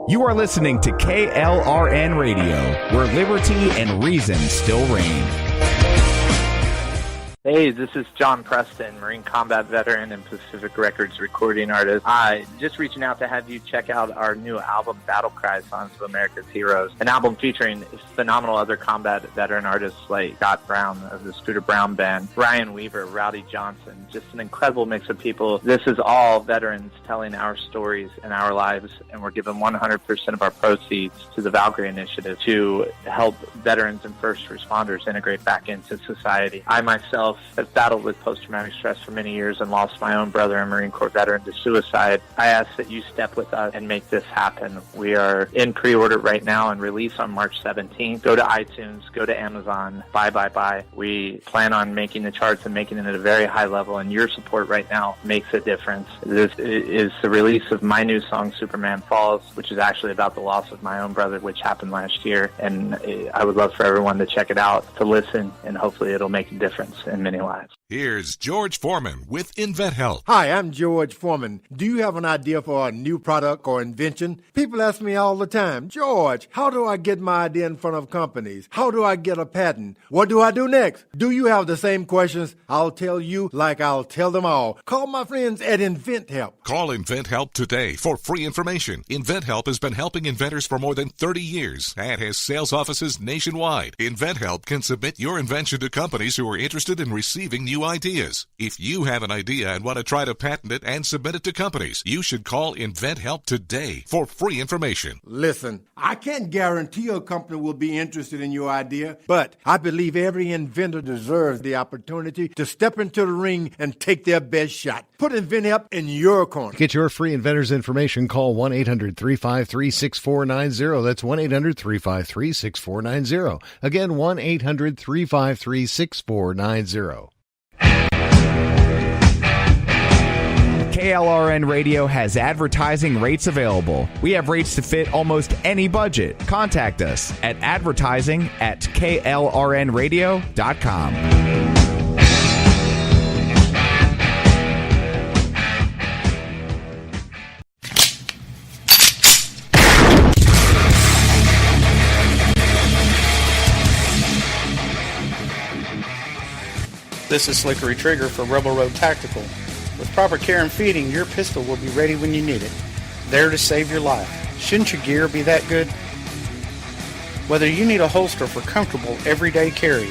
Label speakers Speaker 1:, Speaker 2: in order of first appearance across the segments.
Speaker 1: You are listening to KLRN Radio, where liberty and reason still reign.
Speaker 2: Hey, this is John Preston, Marine Combat Veteran and Pacific Records recording artist. Just reaching out to have you check out our new album, Battle Cry, Songs of America's Heroes, an album featuring phenomenal other combat veteran artists like Scott Brown of the Scooter Brown Band, Ryan Weaver, Rowdy Johnson, just an incredible mix of people. This is all veterans telling our stories and our lives, and we're giving 100% of our proceeds to the Valkyrie Initiative to help veterans and first responders integrate back into society. I myself have battled with post-traumatic stress for many years and lost my own brother, a Marine Corps veteran, to suicide. I ask that you step with us and make this happen. We are in pre-order right now and release on March 17th. Go to iTunes, go to Amazon, buy. We plan on making the charts and making it at a very high level, and your support right now makes a difference. This is the release of my new song, Superman Falls, which is actually about the loss of my own brother, which happened last year, and I would love for everyone to check it out, to listen, and hopefully it'll make a difference in many lives.
Speaker 3: Here's George Foreman with InventHelp.
Speaker 4: Hi, I'm George Foreman. Do you have an idea for a new product or invention? People ask me all the time, George, how do I get my idea in front of companies? How do I get a patent? What do I do next? Do you have the same questions? I'll tell you like I'll tell them all. Call my friends at InventHelp.
Speaker 3: Call InventHelp today for free information. InventHelp has been helping inventors for more than 30 years and has sales offices nationwide. InventHelp can submit your invention to companies who are interested in receiving new ideas. If you have an idea and want to try to patent it and submit it to companies, you should call InventHelp today for free information.
Speaker 4: Listen, I can't guarantee a company will be interested in your idea, but I believe every inventor deserves the opportunity to step into the ring and take their best shot. Put InventHelp in your corner.
Speaker 5: Get your free inventor's information. Call 1-800-353-6490. That's 1-800-353-6490. Again, 1-800-353-6490.
Speaker 1: KLRN Radio has advertising rates available. We have rates to fit almost any budget. Contact us at advertising@klrnradio.com.
Speaker 6: This is Slickery Trigger for Rebel Road Tactical. With proper care and feeding, your pistol will be ready when you need it, there to save your life. Shouldn't your gear be that good? Whether you need a holster for comfortable everyday carry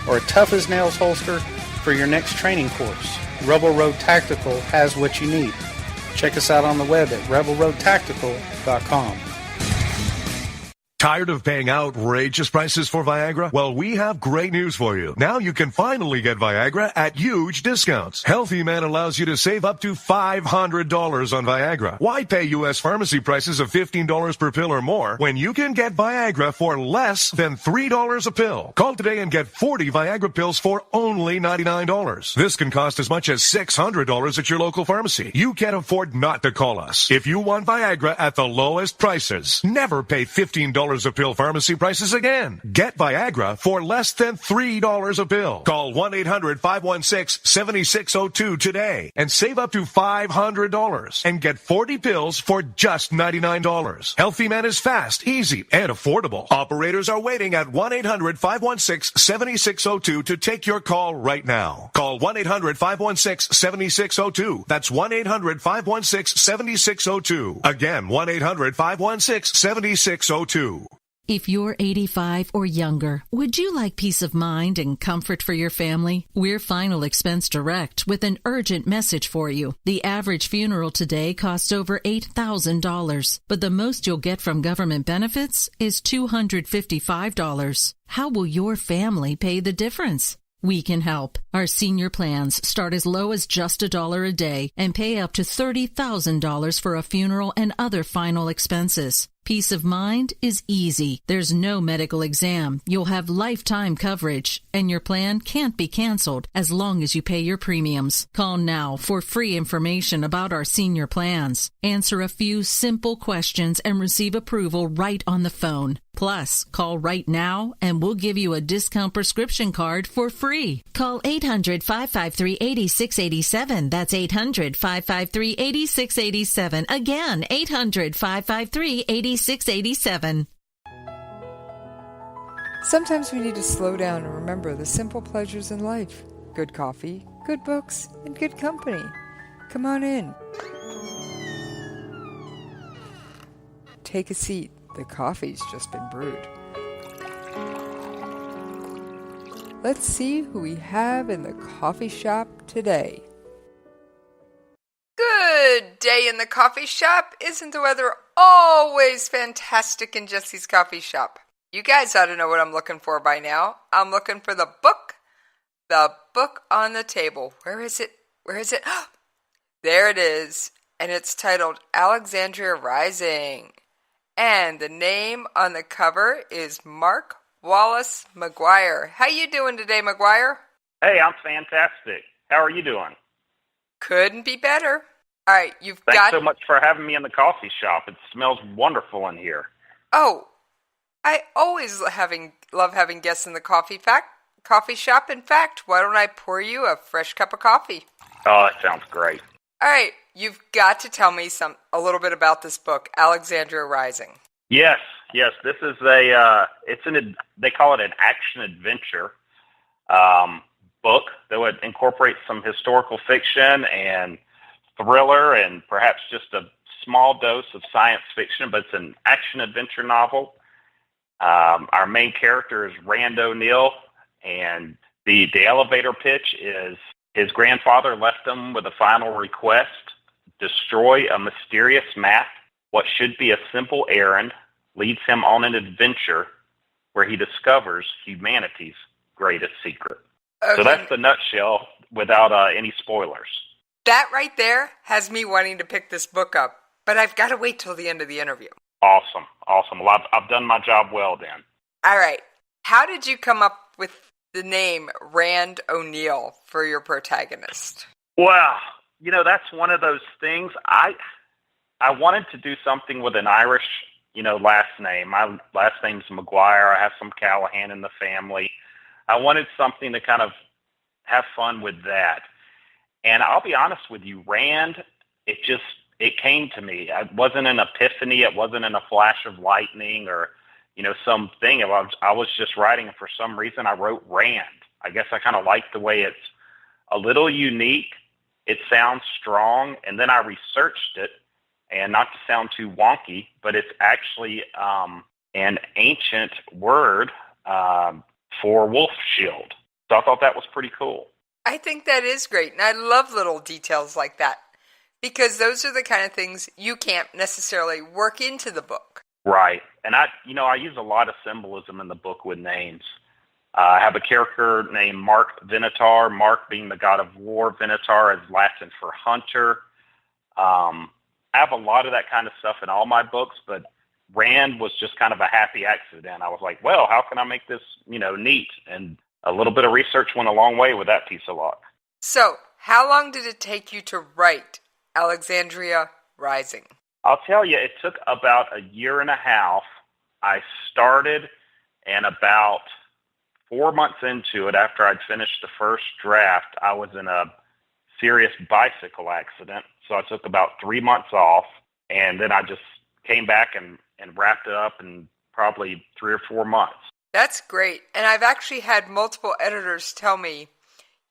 Speaker 6: or a tough-as-nails holster for your next training course, Rebel Road Tactical has what you need. Check us out on the web at rebelroadtactical.com.
Speaker 7: Tired of paying outrageous prices for Viagra? Well, we have great news for you. Now you can finally get Viagra at huge discounts. Healthy Man allows you to save up to $500 on Viagra. Why pay U.S. pharmacy prices of $15 per pill or more when you can get Viagra for less than $3 a pill? Call today and get 40 Viagra pills for only $99. This can cost as much as $600 at your local pharmacy. You can't afford not to call us. If you want Viagra at the lowest prices, never pay $15 a pill pharmacy prices again. Get Viagra for less than $3 a pill. Call 1-800-516-7602 today and save up to $500 and get 40 pills for just $99. Healthy Man is fast, easy, and affordable. Operators are waiting at 1-800-516-7602 to take your call right now. Call 1-800-516-7602. That's 1-800-516-7602. Again, 1-800-516-7602.
Speaker 8: If you're 85 or younger, would you like peace of mind and comfort for your family? We're Final Expense Direct with an urgent message for you. The average funeral today costs over $8,000, but the most you'll get from government benefits is $255. How will your family pay the difference? We can help. Our senior plans start as low as just $1 a day and pay up to $30,000 for a funeral and other final expenses. Peace of mind is easy. There's no medical exam. You'll have lifetime coverage, and your plan can't be canceled as long as you pay your premiums. Call now for free information about our senior plans. Answer a few simple questions and receive approval right on the phone. Plus, call right now and we'll give you a discount prescription card for free. Call 800-553-8687. That's 800-553-8687. Again, 800-553-8687.
Speaker 9: Sometimes we need to slow down and remember the simple pleasures in life. Good coffee, good books, and good company. Come on in. Take a seat. The coffee's just been brewed. Let's see who we have in the coffee shop today. Good day in the coffee shop. Isn't the weather always fantastic in Jesse's coffee shop? You guys ought to know what I'm looking for by now. I'm looking for the book. The book on the table. Where is it? Where is it? There it is. And it's titled Alexandria Rising. And the name on the cover is Mark Wallace Maguire. How you doing today, Maguire?
Speaker 10: Hey, I'm fantastic. How are you doing?
Speaker 9: Couldn't be better. All right,
Speaker 10: Thanks so much for having me in the coffee shop. It smells wonderful in here.
Speaker 9: Oh, I always love having guests in the coffee shop. In fact, why don't I pour you a fresh cup of coffee?
Speaker 10: Oh, that sounds great.
Speaker 9: All right, you've got to tell me a little bit about this book, Alexandria Rising.
Speaker 10: Yes. This is they call it an action adventure book that would incorporate some historical fiction and thriller and perhaps just a small dose of science fiction, but it's an action adventure novel. Our main character is Rand O'Neill, and the elevator pitch is his grandfather left him with a final request: destroy a mysterious map. What should be a simple errand leads him on an adventure where he discovers humanity's greatest secret. Okay. So that's the nutshell without any spoilers.
Speaker 9: That right there has me wanting to pick this book up, but I've got to wait till the end of the interview.
Speaker 10: Awesome. Well, I've done my job well then.
Speaker 9: All right. How did you come up with the name Rand O'Neill for your protagonist?
Speaker 10: Well, that's one of those things. I wanted to do something with an Irish, last name. My last name's Maguire. I have some Callahan in the family. I wanted something to kind of have fun with that. And I'll be honest with you, Rand, it came to me. It wasn't an epiphany. It wasn't in a flash of lightning or, something. I was just writing, and for some reason I wrote Rand. I guess I kind of like the way it's a little unique. It sounds strong. And then I researched it, and not to sound too wonky, but it's actually an ancient word for wolf shield. So I thought that was pretty cool.
Speaker 9: I think that is great, and I love little details like that, because those are the kind of things you can't necessarily work into the book.
Speaker 10: Right. And I use a lot of symbolism in the book with names. I have a character named Mark Venator, Mark being the god of war, Venator is Latin for hunter. I have a lot of that kind of stuff in all my books, but Rand was just kind of a happy accident. I was like, well, how can I make this, neat? And a little bit of research went a long way with that piece of luck.
Speaker 9: So, how long did it take you to write Alexandria Rising?
Speaker 10: I'll tell you, it took about a year and a half. I started, and about 4 months into it, after I'd finished the first draft, I was in a serious bicycle accident. So I took about 3 months off, and then I just came back and wrapped it up in probably 3 or 4 months.
Speaker 9: That's great. And I've actually had multiple editors tell me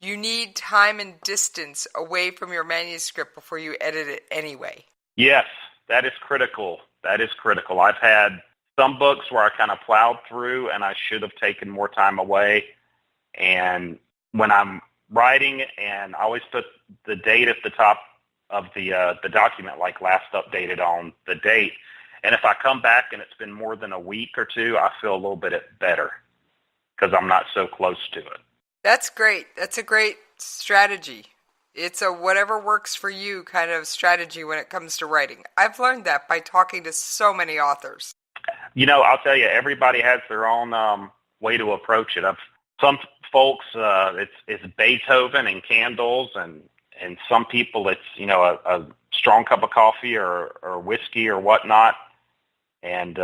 Speaker 9: you need time and distance away from your manuscript before you edit it anyway.
Speaker 10: Yes, that is critical. I've had some books where I kind of plowed through and I should have taken more time away. And when I'm writing, and I always put the date at the top of the document, like last updated on the date. And if I come back and it's been more than a week or two, I feel a little bit better because I'm not so close to it.
Speaker 9: That's great. That's a great strategy. It's a whatever works for you kind of strategy when it comes to writing. I've learned that by talking to so many authors.
Speaker 10: I'll tell you, everybody has their own way to approach it. Some folks, it's Beethoven and candles, and some people it's, a strong cup of coffee or whiskey or whatnot. And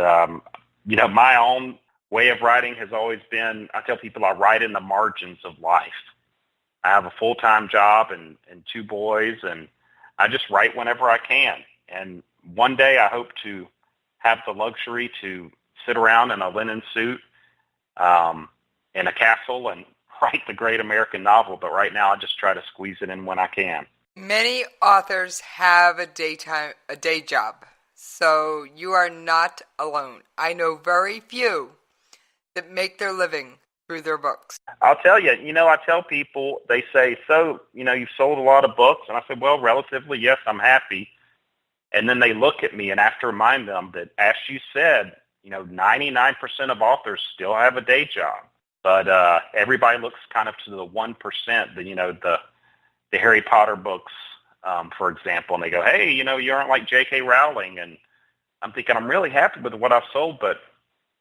Speaker 10: my own way of writing has always been, I tell people I write in the margins of life. I have a full-time job and 2 boys, and I just write whenever I can. And one day I hope to have the luxury to sit around in a linen suit in a castle and write the great American novel. But right now I just try to squeeze it in when I can.
Speaker 9: Many authors have a day job, so you are not alone. I know very few that make their living through their books.
Speaker 10: I'll tell you, I tell people, they say, so, you've sold a lot of books. And I said, well, relatively, yes, I'm happy. And then they look at me, and I have to remind them that, as you said, 99% of authors still have a day job. But everybody looks kind of to the 1%, the Harry Potter books, for example, and they go, hey, you aren't like J.K. Rowling. And I'm thinking, I'm really happy with what I've sold, but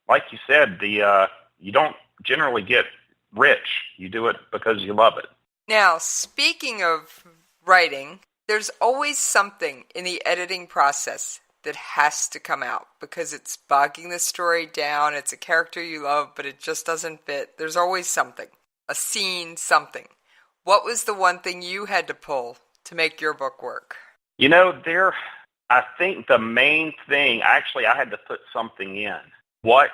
Speaker 10: like you said, you don't generally get rich. You do it because you love it.
Speaker 9: Now, speaking of writing, there's always something in the editing process that has to come out because it's bogging the story down. It's a character you love, but it just doesn't fit. There's always something, a scene, something. What was the one thing you had to pull to make your book work?
Speaker 10: I think the main thing, actually, I had to put something in. What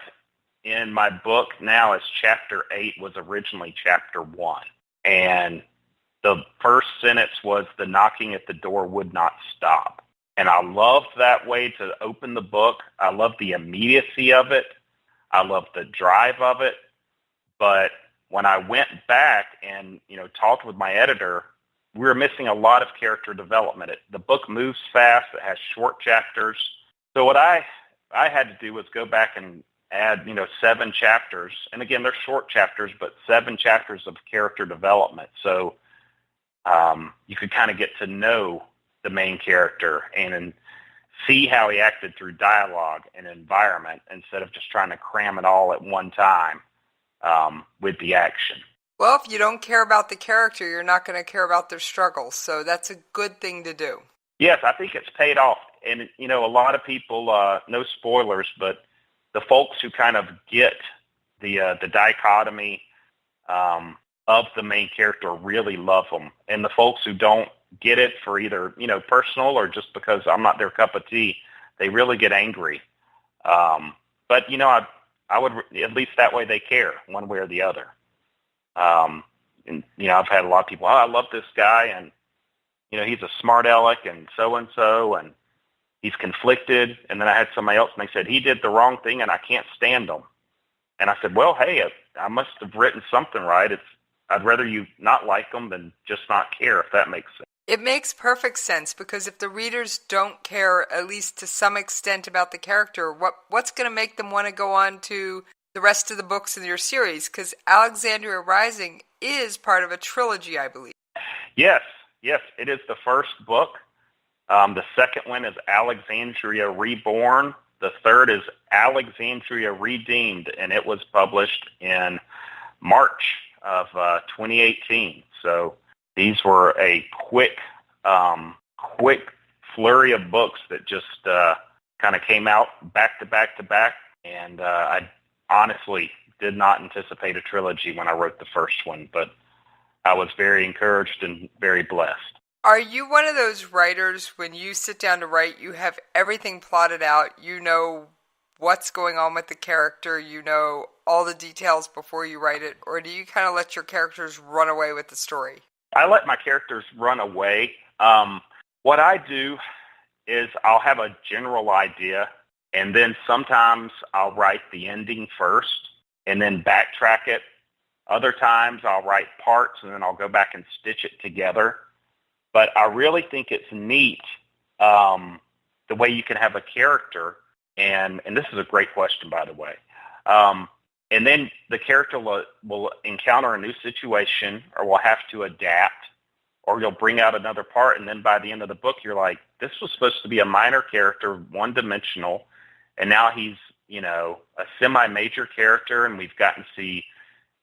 Speaker 10: in my book now is Chapter 8 was originally Chapter 1. And the first sentence was, the knocking at the door would not stop. And I loved that way to open the book. I love the immediacy of it. I love the drive of it. But when I went back and, talked with my editor, we were missing a lot of character development. The book moves fast. It has short chapters. So what I had to do was go back and add, 7 chapters. And again, they're short chapters, but 7 chapters of character development. So you could kind of get to know the main character and see how he acted through dialogue and environment instead of just trying to cram it all at one time with the action.
Speaker 9: Well, if you don't care about the character, you're not going to care about their struggles. So that's a good thing to do.
Speaker 10: Yes, I think it's paid off. And, a lot of people, no spoilers, but the folks who kind of get the dichotomy of the main character really love them. And the folks who don't get it for either, personal or just because I'm not their cup of tea, they really get angry. But, I would, at least that way they care one way or the other. And, I've had a lot of people, I love this guy and, he's a smart aleck and so, and he's conflicted. And then I had somebody else and they said, he did the wrong thing and I can't stand him. And I said, well, hey, I must have written something right. I'd rather you not like them than just not care, if that makes sense.
Speaker 9: It makes perfect sense because if the readers don't care, at least to some extent, about the character, what's going to make them want to go on to the rest of the books in your series? Because Alexandria Rising is part of a trilogy, I believe. Yes, it is the first book. The second one is Alexandria Reborn. The third is Alexandria Redeemed, and it was published in March of 2018. So these were a quick flurry of books that just kind of came out back to back to back. And I honestly did not anticipate a trilogy when I wrote the first one, but I was very encouraged and very blessed. Are you one of those writers, when you sit down to write, you have everything plotted out, you know what's going on with the character, you know all the details before you write it, or do you kind of let your characters run away with the story? I let my characters run away. What I do is I'll have a general idea, and then sometimes I'll write the ending first and then backtrack it. Other times I'll write parts and then I'll go back and stitch it together. But I really think it's neat the way you can have a character, and this is a great question, by the way. And then the character will encounter a new situation or will have to adapt, or you'll bring out another part, and then by the end of the book, you're like, this was supposed to be a minor character, one-dimensional, and now he's, a semi-major character, and we've gotten to see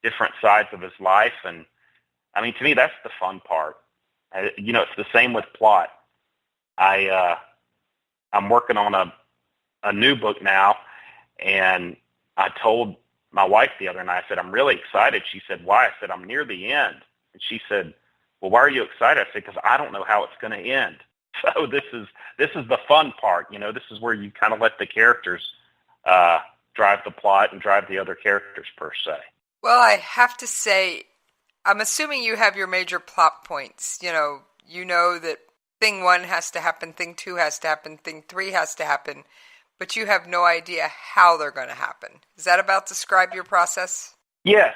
Speaker 9: different sides of his life. And, I mean, to me, that's the fun part. It's the same with plot. I'm working on a new book now, and
Speaker 10: I told my wife the other night, I said, I'm really excited. She said, why? I said, I'm near the end. And she said, well, why are you excited? I said, because I don't know how it's going to end. So this is the fun part. This is where you kind of let the characters drive the plot and drive the other characters per se.
Speaker 9: Well, I have to say, I'm assuming you have your major plot points. You know that thing 1 has to happen, thing 2 has to happen, thing 3 has to happen, but you have no idea how they're going to happen. Does that about describe your process?
Speaker 10: Yes.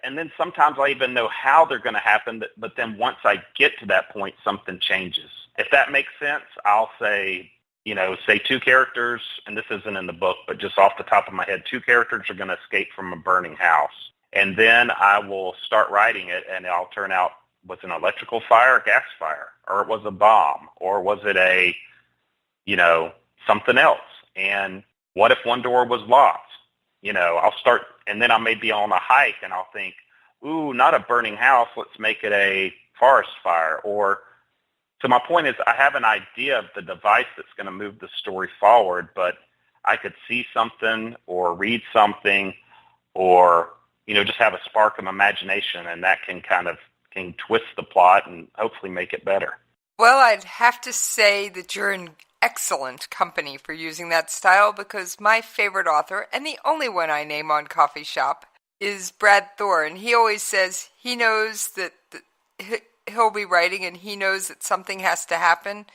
Speaker 10: And then sometimes I even know how they're going to happen, but then once I get to that point, something changes. If that makes sense, I'll say 2 characters, and this isn't in the book, but just off the top of my head, 2 characters are going to escape from a burning house. And then I will start writing it, and I'll turn out, was it an electrical fire, a gas fire, or it was a bomb, or was it a, something else? And what if one door was locked? I'll start, and then I may be on a hike, and I'll think, ooh, not a burning house, let's make it a forest fire. So my point is, I have an idea of the device that's going to move the story forward, but I could see something or read something or, just have a spark of imagination, and that can can twist the plot and hopefully make it better.
Speaker 9: Well, I'd have to say that you're in excellent company for using that style, because my favorite author, and the only one I name on Coffee Shop, is Brad Thorne. He always says he knows that he'll be writing and he knows that something has to happen,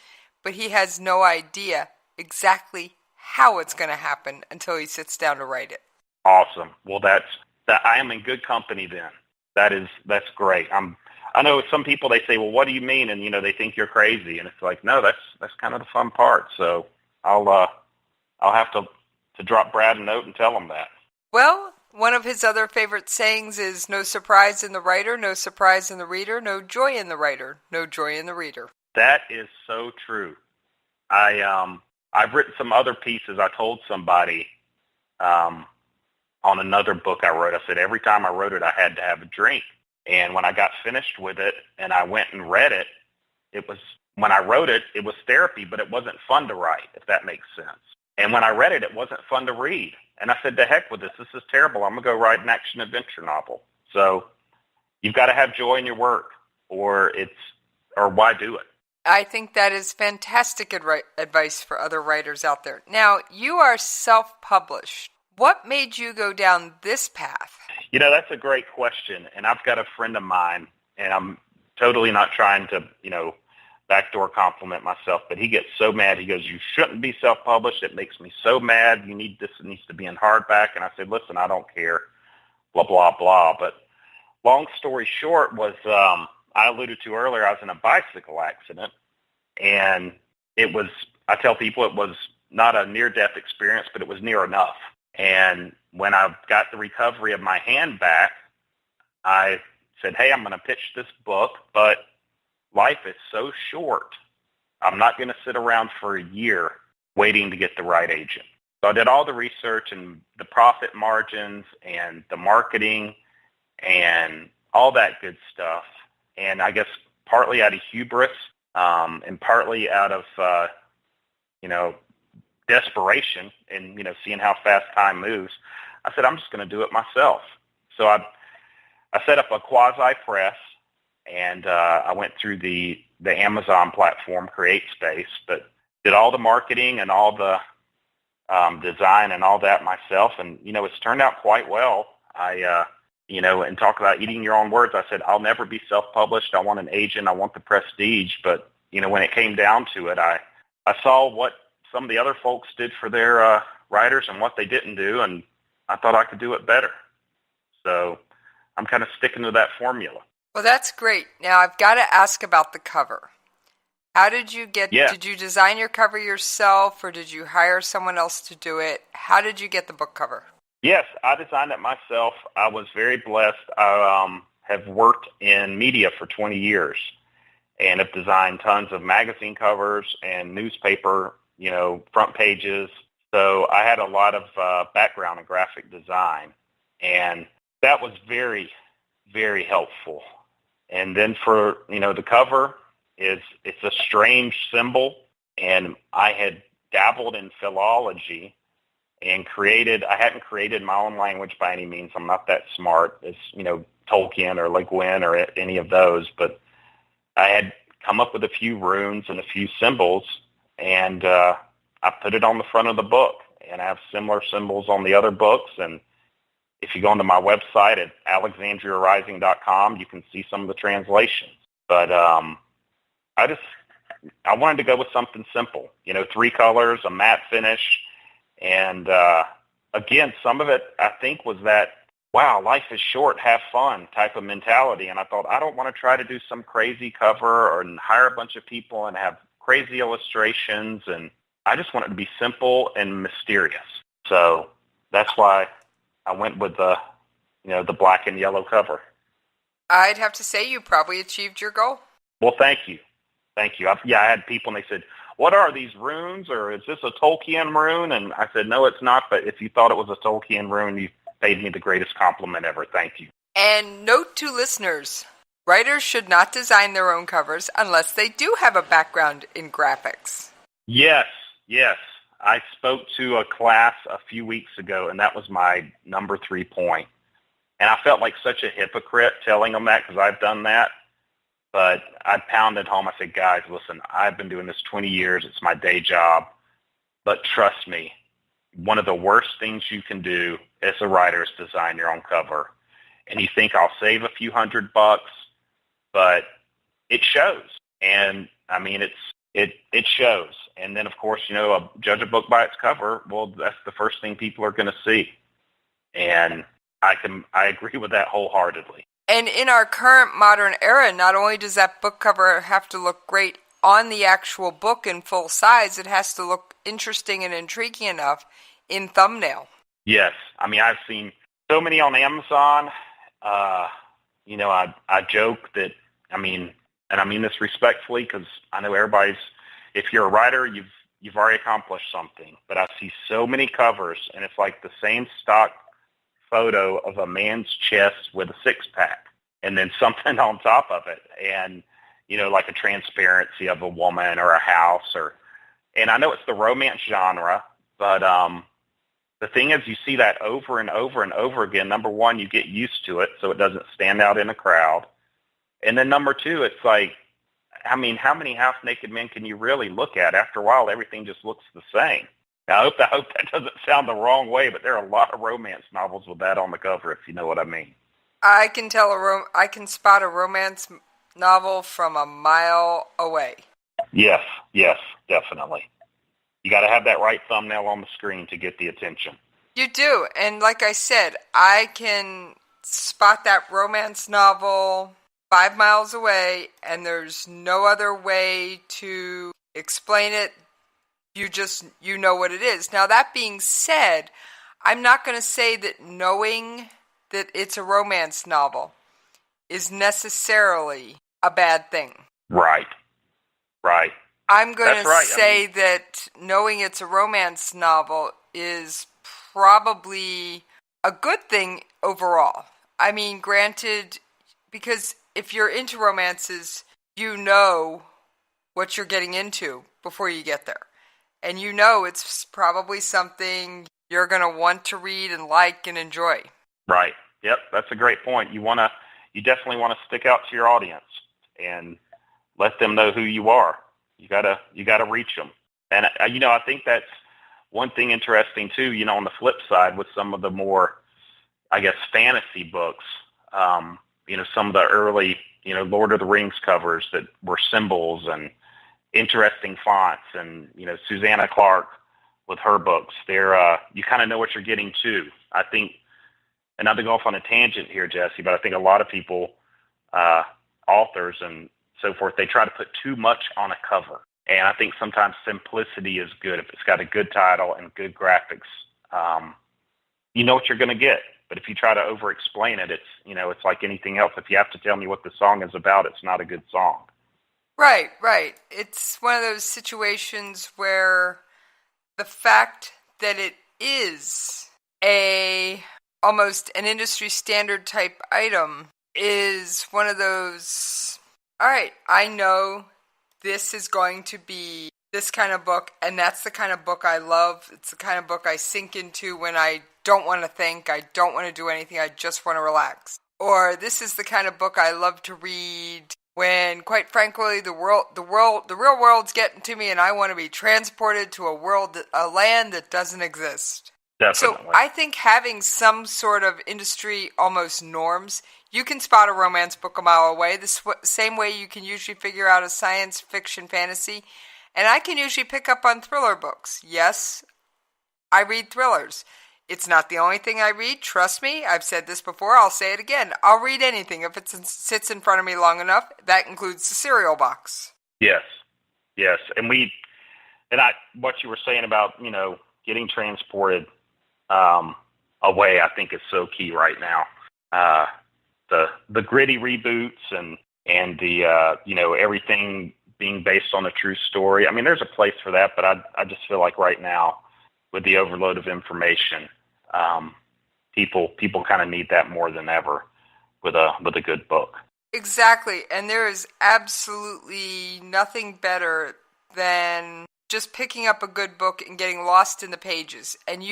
Speaker 9: but he has no idea exactly how it's going to happen until he sits down to write it.
Speaker 10: Awesome. Well, I am in good company then. That's great. I know some people, they say, well, what do you mean? And, they think you're crazy. And it's like, no, that's kind of the fun part. So I'll have to drop Brad a note and tell him that.
Speaker 9: Well, one of his other favorite sayings is no surprise in the writer, no surprise in the reader, no joy in the writer, no joy in the reader.
Speaker 10: That is so true. I've written some other pieces. I told somebody on another book I wrote, I said every time I wrote it, I had to have a drink. And when I got finished with it and I went and read it, when I wrote it, it was therapy, but it wasn't fun to write, if that makes sense. And when I read it, it wasn't fun to read. And I said, to heck with this. This is terrible. I'm going to go write an action-adventure novel. So you've got to have joy in your work, or why do it?
Speaker 9: I think that is fantastic advice for other writers out there. Now, you are self-published. What made you go down this path?
Speaker 10: That's a great question. And I've got a friend of mine, and I'm totally not trying to, backdoor compliment myself, but he gets so mad. He goes, you shouldn't be self-published. It makes me so mad. This needs to be in hardback. And I said, listen, I don't care, blah, blah, blah. But long story short was, I alluded to earlier, I was in a bicycle accident, and I tell people it was not a near-death experience, but it was near enough. And when I got the recovery of my hand back, I said, hey, I'm going to pitch this book, but life is so short. I'm not going to sit around for a year waiting to get the right agent. So I did all the research and the profit margins and the marketing and all that good stuff. And I guess partly out of hubris and partly out of, desperation and, seeing how fast time moves, I said, I'm just going to do it myself. So I set up a quasi press, and I went through the Amazon platform, CreateSpace, but did all the marketing and all the design and all that myself. And, it's turned out quite well. And talk about eating your own words. I said, I'll never be self-published. I want an agent. I want the prestige. But, when it came down to it, I saw what some of the other folks did for their writers and what they didn't do, and I thought I could do it better. So I'm kind of sticking to that formula.
Speaker 9: Well, that's great. Now, I've got to ask about the cover. How did you did you design your cover yourself, or did you hire someone else to do it? How did you get the book cover?
Speaker 10: Yes, I designed it myself. I was very blessed. I have worked in media for 20 years and have designed tons of magazine covers and newspaper, front pages. So I had a lot of background in graphic design, and that was very, very helpful. And then for, the cover it's a strange symbol, and I had dabbled in philology, and I hadn't created my own language by any means. I'm not that smart as, Tolkien or Le Guin or any of those, but I had come up with a few runes and a few symbols, and I put it on the front of the book, and I have similar symbols on the other books. And if you go onto my website at alexandriarising.com, you can see some of the translations. But I wanted to go with something simple, 3 colors, a matte finish. And again, some of it, I think, was that, wow, life is short, have fun type of mentality. And I thought, I don't want to try to do some crazy cover or hire a bunch of people and have crazy illustrations. And I just want it to be simple and mysterious. So that's why I went with the black and yellow cover.
Speaker 9: I'd have to say you probably achieved your goal.
Speaker 10: Well, thank you. Thank you. I had people and they said, what are these runes, or is this a Tolkien rune? And I said, no, it's not. But if you thought it was a Tolkien rune, you paid me the greatest compliment ever. Thank you.
Speaker 9: And note to listeners, writers should not design their own covers unless they do have a background in graphics.
Speaker 10: Yes. I spoke to a class a few weeks ago, and that was my number 3 point. And I felt like such a hypocrite telling them that, because I've done that. But I pounded home. I said, guys, listen, I've been doing this 20 years. It's my day job. But trust me, one of the worst things you can do as a writer is design your own cover. And you think I'll save a few $100, but it shows. And I mean, it shows. And then, of course, judge a book by its cover. Well, that's the first thing people are going to see. And I agree with that wholeheartedly.
Speaker 9: And in our current modern era, not only does that book cover have to look great on the actual book in full size, it has to look interesting and intriguing enough in thumbnail. Yes. I mean, I've seen so many on Amazon. I joke that, and I mean this respectfully, because I know if you're a writer, you've already accomplished something. But I see so many covers, and it's like the same stock photo of a man's chest with a 6-pack, and then something on top of it, and like a transparency of a woman or a house, and I know it's the romance genre, but the thing is, you see that over and over and over again. Number one, you get used to it, so it doesn't stand out in a crowd, and then number two, it's like, how many half-naked men can you really look at? After a while, everything just looks the same. Now, I hope that doesn't sound the wrong way, but there are a lot of romance novels with that on the cover, if you know what I mean. I can I can spot a romance novel from a mile away. Yes, definitely. You got to have that right thumbnail on the screen to get the attention. You do, and like I said, I can spot that romance novel 5 miles away, and there's no other way to explain it. You know what it is. Now, that being said, I'm not going to say that knowing that it's a romance novel is necessarily a bad thing. Right. I'm going to say that knowing it's a romance novel is probably a good thing overall. I mean, granted, because if you're into romances, you know what you're getting into before you get there. And it's probably something you're going to want to read and like and enjoy. Right. Yep, that's a great point. You definitely want to stick out to your audience and let them know who you are. You gotta reach them. And I think that's one thing interesting too. On the flip side, with some of the more, I guess, fantasy books, some of the early, Lord of the Rings covers that were symbols and interesting fonts, and Susanna Clark with her books, they're you kind of know what you're getting to. I think, and not to go off on a tangent here, Jesse, but I think a lot of people, authors and so forth, they try to put too much on a cover, and I think sometimes simplicity is good. If it's got a good title and good graphics, you know what you're going to get. But if you try to over-explain it, it's like anything else. If you have to tell me what the song is about, it's not a good song. Right. It's one of those situations where the fact that it is almost an industry standard type item is one of those, all right, I know this is going to be this kind of book, and that's the kind of book I love. It's the kind of book I sink into when I don't want to think, I don't want to do anything, I just want to relax. Or this is the kind of book I love to read when, quite frankly, the real world's getting to me and I want to be transported to a land that doesn't exist.
Speaker 10: Definitely.
Speaker 9: So I think having some sort of industry almost norms, you can spot a romance book a mile away, the same way you can usually figure out a science fiction fantasy. And I can usually pick up on thriller books. Yes, I read thrillers. It's not the only thing I read. Trust me, I've said this before. I'll say it again. I'll read anything if it sits in front of me long enough. That includes the cereal box.
Speaker 10: Yes. What you were saying about, getting transported away, I think is so key right now. The gritty reboots and the everything being based on a true story. I mean, there's a place for that, but I just feel like right now, with the overload of information, people kind of need that more than ever with a good book. Exactly,
Speaker 9: and there is absolutely nothing better than just picking up a good book and getting lost in the pages. And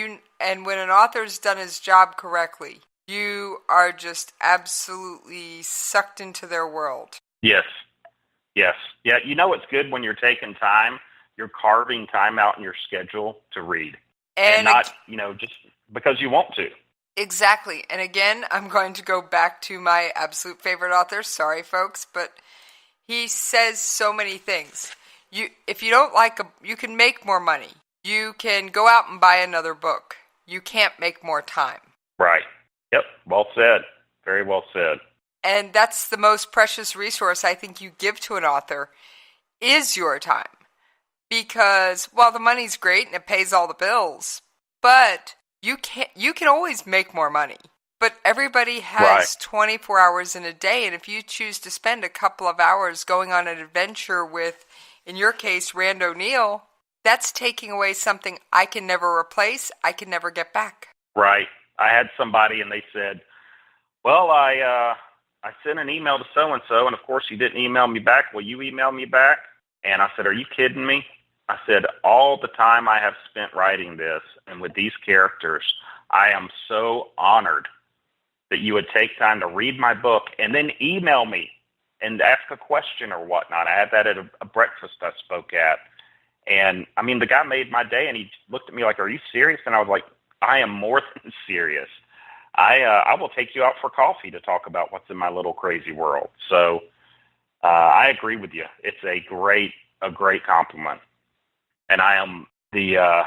Speaker 9: when an author's done his job correctly, you are just absolutely sucked into their world.
Speaker 10: Yes. Yeah, it's good when you're taking time, you're carving time out in your schedule to read. And not, just because you want to.
Speaker 9: Exactly. And again, I'm going to go back to my absolute favorite author. Sorry, folks, but he says so many things. If you don't like you can make more money. You can go out and buy another book. You can't make more time.
Speaker 10: Right. Yep. Well said. Very well said.
Speaker 9: And that's the most precious resource I think you give to an author is your time. Because, while the money's great and it pays all the bills, but you can always make more money. But everybody has 24 hours in a day, and if you choose to spend a couple of hours going on an adventure with, in your case, Rand O'Neal, that's taking away something I can never replace, I can never get back.
Speaker 10: Right. I had somebody and they said, well, I sent an email to so-and-so, and of course you didn't email me back. Will you email me back? And I said, are you kidding me? I said, all the time I have spent writing this and with these characters, I am so honored that you would take time to read my book and then email me and ask a question or whatnot. I had that at a breakfast I spoke at. And, I mean, the guy made my day, and he looked at me like, are you serious? And I was like, I am more than serious. I will take you out for coffee to talk about what's in my little crazy world. So I agree with you. It's a great compliment. And I am the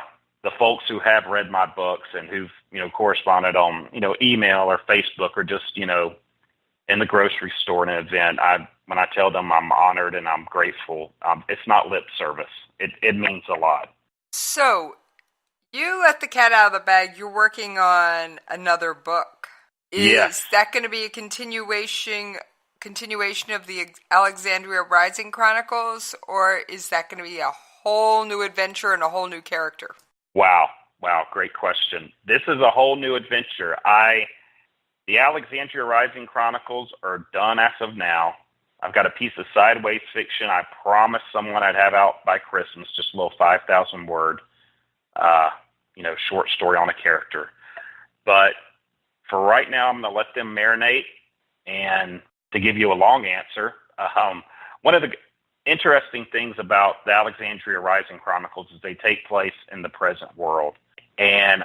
Speaker 10: folks who have read my books and who've, corresponded on, email or Facebook or just, in the grocery store in an event. When I tell them I'm honored and I'm grateful, it's not lip service. It means a lot.
Speaker 9: So you let the cat out of the bag. You're working on another book. Is that going to be a continuation of the Alexandria Rising Chronicles, or is that going to be a whole new adventure and a whole new character?
Speaker 10: Wow, great question. This is a whole new adventure. The Alexandria Rising Chronicles are done as of now. I've got a piece of sideways fiction I promised someone I'd have out by Christmas, just a little 5,000 word, short story on a character. But for right now, I'm going to let them marinate. And to give you a long answer, one of the interesting things about the Alexandria Rising Chronicles is they take place in the present world. And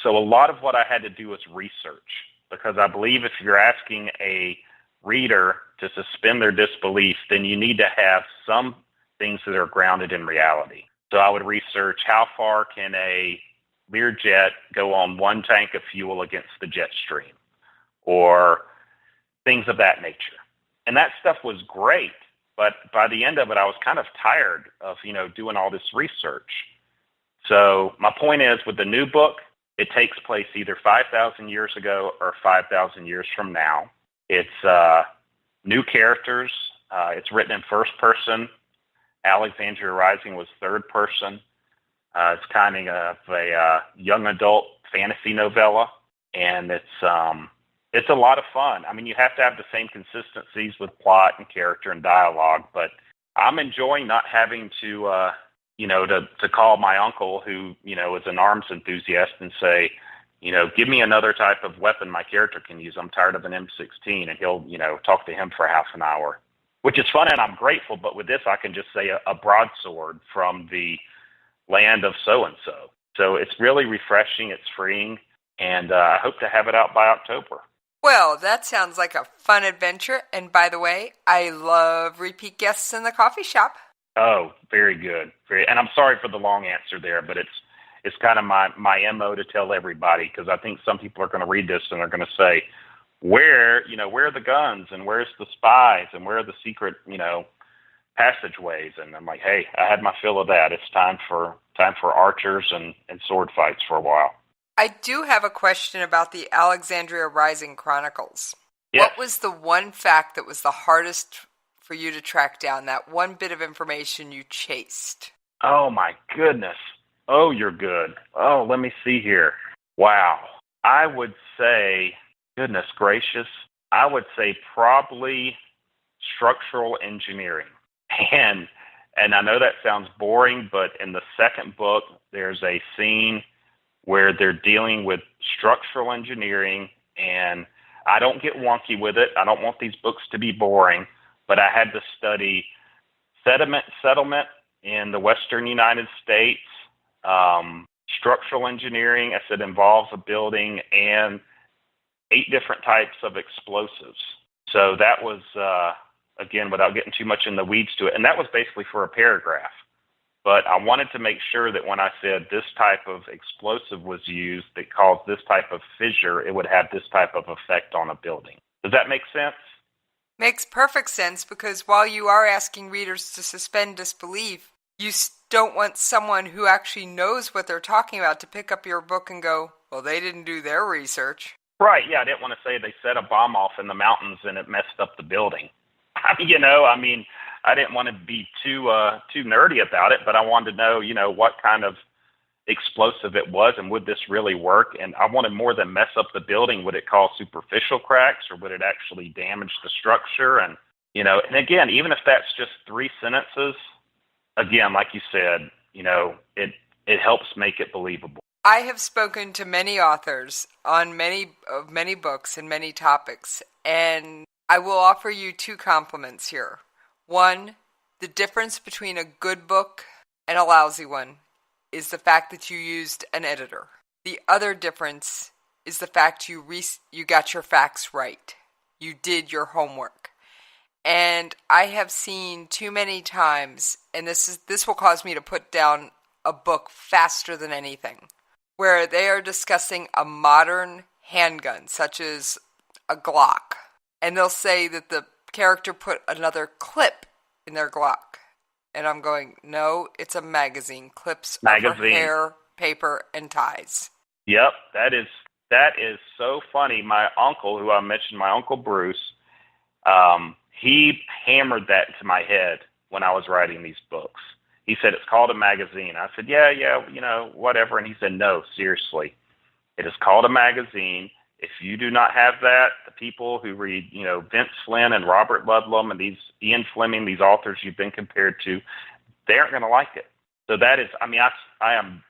Speaker 10: so a lot of what I had to do was research, because I believe if you're asking a reader to suspend their disbelief, then you need to have some things that are grounded in reality. So I would research how far can a Learjet go on one tank of fuel against the jet stream, or things of that nature. And that stuff was great, but by the end of it, I was kind of tired of, doing all this research. So my point is, with the new book, it takes place either 5,000 years ago or 5,000 years from now. It's new characters. It's written in first person. Alexandria Rising was third person. It's kind of a young adult fantasy novella, and it's a lot of fun. I mean, you have to have the same consistencies with plot and character and dialogue, but I'm enjoying not having to, to call my uncle who, is an arms enthusiast and say, give me another type of weapon my character can use. I'm tired of an M16, and he'll, talk to him for half an hour, which is fun, and I'm grateful. But with this, I can just say a broadsword from the land of so-and-so. So it's really refreshing. It's freeing, and I hope to have it out by October.
Speaker 9: Well, that sounds like a fun adventure. And by the way, I love repeat guests in the coffee shop.
Speaker 10: Oh, very good. And I'm sorry for the long answer there, but it's kind of my MO to tell everybody, because I think some people are going to read this and they're going to say, where are the guns, and where's the spies, and where are the secret, passageways? And I'm like, hey, I had my fill of that. It's time for archers and sword fights for a while.
Speaker 9: I do have a question about the Alexandria Rising Chronicles.
Speaker 10: Yes.
Speaker 9: What was the one fact that was the hardest for you to track down, that one bit of information you chased?
Speaker 10: Oh, my goodness. Oh, you're good. Oh, let me see here. Wow. I would say, goodness gracious, I would say probably structural engineering. And I know that sounds boring, but in the second book, there's a scene where they're dealing with structural engineering, and I don't get wonky with it. I don't want these books to be boring, but I had to study sediment settlement in the western United States, structural engineering, as it involves a building, and 8 different types of explosives. So that was, again, without getting too much in the weeds to it, and that was basically for a paragraph. But I wanted to make sure that when I said this type of explosive was used that caused this type of fissure, it would have this type of effect on a building. Does that make sense?
Speaker 9: Makes perfect sense, because while you are asking readers to suspend disbelief, you don't want someone who actually knows what they're talking about to pick up your book and go, well, they didn't do their research.
Speaker 10: Right, yeah, I didn't want to say they set a bomb off in the mountains and it messed up the building. I didn't want to be too nerdy about it, but I wanted to know, what kind of explosive it was, and would this really work? And I wanted more than mess up the building. Would it cause superficial cracks, or would it actually damage the structure? And, and again, even if that's just 3 sentences, again, like you said, it helps make it believable.
Speaker 9: I have spoken to many authors on many books and many topics, and I will offer you 2 compliments here. One, the difference between a good book and a lousy one is the fact that you used an editor. The other difference is the fact you got your facts right. You did your homework. And I have seen too many times, and this will cause me to put down a book faster than anything, where they are discussing a modern handgun, such as a Glock, and they'll say that the character put another clip in their Glock. And I'm going, no, it's a magazine. Clips over hair, paper, and ties.
Speaker 10: Yep, that is so funny. My uncle, who I mentioned, my Uncle Bruce, he hammered that into my head when I was writing these books. He said, it's called a magazine. I said, yeah, whatever. And he said, no, seriously, it is called a magazine. If you do not have that, the people who read, Vince Flynn and Robert Ludlum and these Ian Fleming, these authors you've been compared to, they aren't going to like it. So that is, I am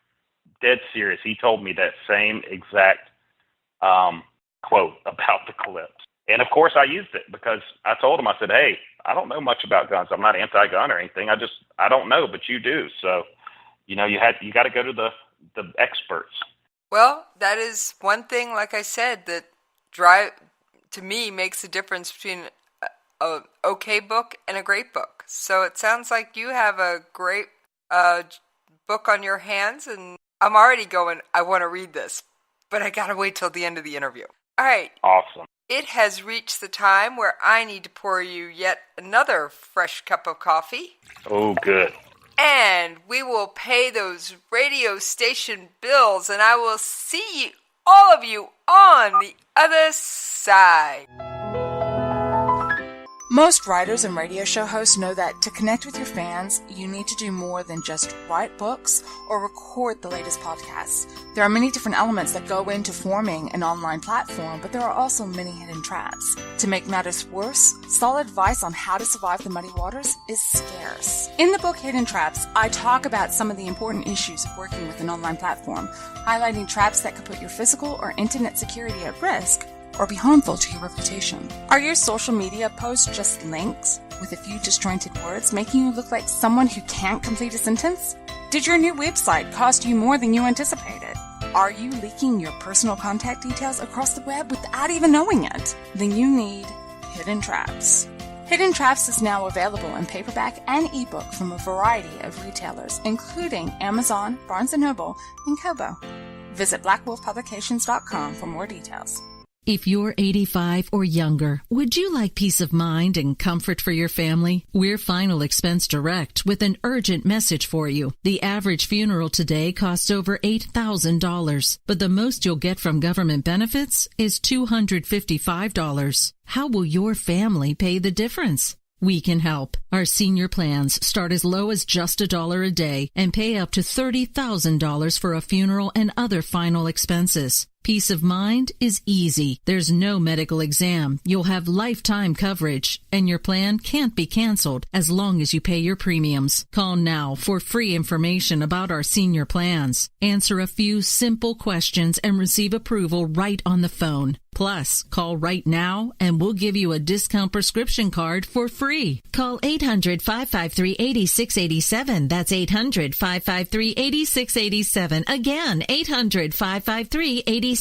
Speaker 10: dead serious. He told me that same exact quote about the clips. And of course I used it, because I told him, I said, hey, I don't know much about guns. I'm not anti-gun or anything. I don't know, but you do. So, you got to go to the experts.
Speaker 9: Well, that is one thing, like I said, that to me makes a difference between an okay book and a great book. So it sounds like you have a great book on your hands, and I'm already going, I want to read this, but I got to wait till the end of the interview. All right.
Speaker 10: Awesome.
Speaker 9: It has reached the time where I need to pour you yet another fresh cup of coffee.
Speaker 10: Oh, good.
Speaker 9: And we will pay those radio station bills, and I will see all of you on the other side.
Speaker 11: Most writers and radio show hosts know that to connect with your fans, you need to do more than just write books or record the latest podcasts. There are many different elements that go into forming an online platform, but there are also many hidden traps. To make matters worse, solid advice on how to survive the muddy waters is scarce. In the book Hidden Traps, I talk about some of the important issues of working with an online platform, highlighting traps that could put your physical or internet security at risk, or be harmful to your reputation. Are your social media posts just links with a few disjointed words, making you look like someone who can't complete a sentence? Did your new website cost you more than you anticipated? Are you leaking your personal contact details across the web without even knowing it? Then you need Hidden Traps. Hidden Traps is now available in paperback and ebook from a variety of retailers, including Amazon, Barnes & Noble, and Kobo. Visit blackwolfpublications.com for more details.
Speaker 8: If you're 85 or younger, would you like peace of mind and comfort for your family? We're Final Expense Direct with an urgent message for you. The average funeral today costs over $8,000, but the most you'll get from government benefits is $255. How will your family pay the difference? We can help. Our senior plans start as low as just $1 a day and pay up to $30,000 for a funeral and other final expenses. Peace of mind is easy. There's no medical exam. You'll have lifetime coverage, and your plan can't be canceled as long as you pay your premiums. Call now for free information about our senior plans. Answer a few simple questions and receive approval right on the phone. Plus, call right now and we'll give you a discount prescription card for free. Call 800-553-8687. That's 800-553-8687. Again, 800-553-8687.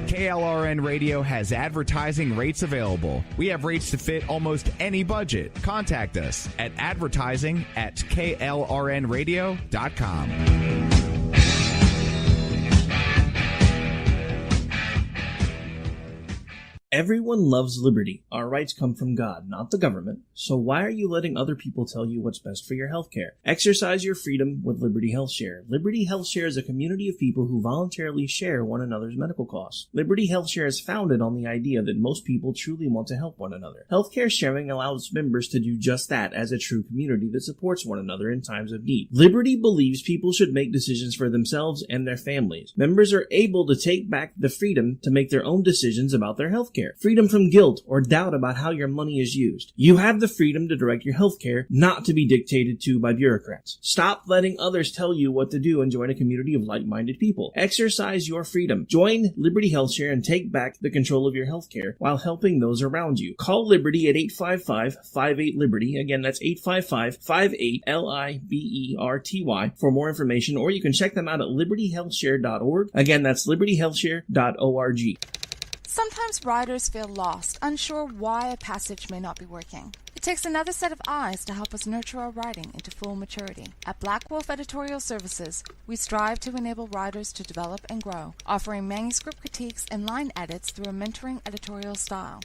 Speaker 1: KLRN Radio has advertising rates available. We have rates to fit almost any budget. Contact us at advertising@klrnradio.com.
Speaker 12: Everyone loves liberty. Our rights come from God, not the government. So why are you letting other people tell you what's best for your healthcare? Exercise your freedom with Liberty Health Share. Liberty Health Share is a community of people who voluntarily share one another's medical costs. Liberty Health Share is founded on the idea that most people truly want to help one another. Healthcare sharing allows members to do just that as a true community that supports one another in times of need. Liberty believes people should make decisions for themselves and their families. Members are able to take back the freedom to make their own decisions about their healthcare. Freedom from guilt or doubt about how your money is used. You have the freedom to direct your healthcare, not to be dictated to by bureaucrats. Stop letting others tell you what to do and join a community of like-minded people. Exercise your freedom. Join Liberty Health Share and take back the control of your healthcare while helping those around you. Call Liberty at 855-58-LIBERTY. Again, that's 855-58-LIBERTY for more information, or you can check them out at libertyhealthshare.org. Again, that's libertyhealthshare.org.
Speaker 11: Sometimes writers feel lost, unsure why a passage may not be working. It takes another set of eyes to help us nurture our writing into full maturity. At Black Wolf Editorial Services, we strive to enable writers to develop and grow, offering manuscript critiques and line edits through a mentoring editorial style.